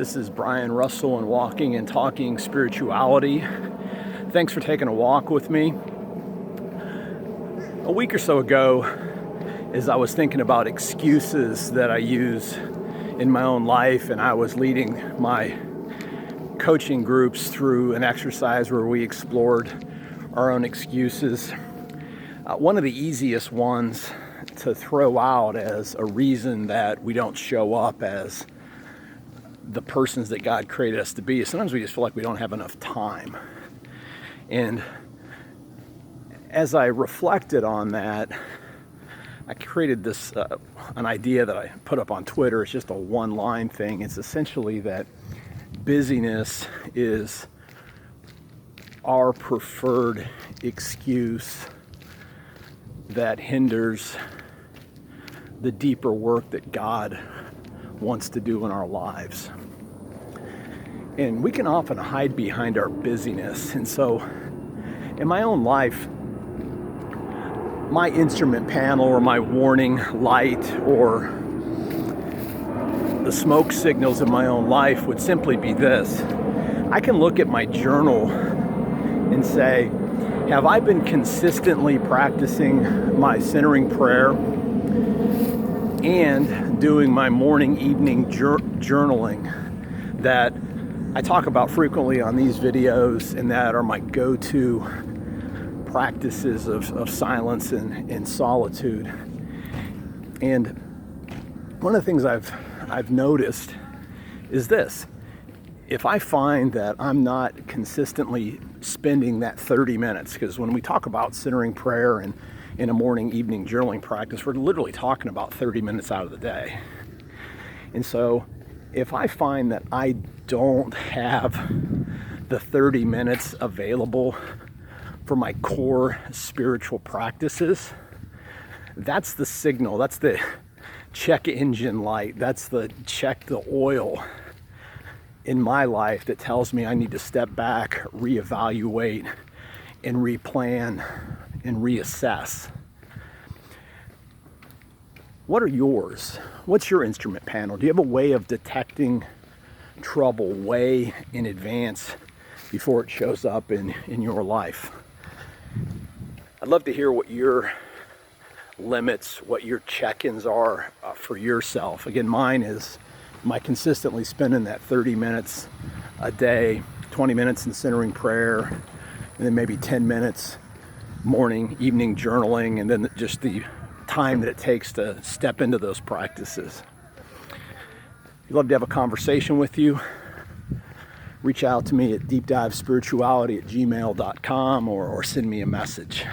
This is Brian Russell and Walking and Talking Spirituality. Thanks for taking a walk with me. A week or so ago, as I was thinking about excuses that I use in my own life, and I was leading my coaching groups through an exercise where we explored our own excuses. One of the easiest ones to throw out as a reason that we don't show up as the persons that God created us to be. Sometimes we just feel like we don't have enough time. And as I reflected on that, I created this an idea that I put up on Twitter. It's just a one-line thing. It's essentially that busyness is our preferred excuse that hinders the deeper work that God wants to do in our lives. And we can often hide behind our busyness. And so in my own life, my instrument panel or my warning light or the smoke signals in my own life would simply be this. I can look at my journal and say, have I been consistently practicing my centering prayer and doing my morning, evening journaling that I talk about frequently on these videos, and that are my go-to practices of silence and solitude. And one of the things I've noticed is this. If I find that I'm not consistently spending that 30 minutes, because when we talk about centering prayer and in a morning, evening journaling practice, we're literally talking about 30 minutes out of the day. And so if I find that I don't have the 30 minutes available for my core spiritual practices, that's the signal, that's the check engine light, that's the check the oil in my life that tells me I need to step back, reevaluate, and replan and reassess. What are yours? What's your instrument panel? Do you have a way of detecting trouble way in advance before it shows up in your life? I'd love to hear what your limits, what your check-ins are for yourself. Again, mine is, am I consistently spending that 30 minutes a day, 20 minutes in centering prayer, and then maybe 10 minutes morning, evening journaling, and then just the time that it takes to step into those practices. I'd love to have a conversation with you. Reach out to me at deepdivespirituality@gmail.com or send me a message.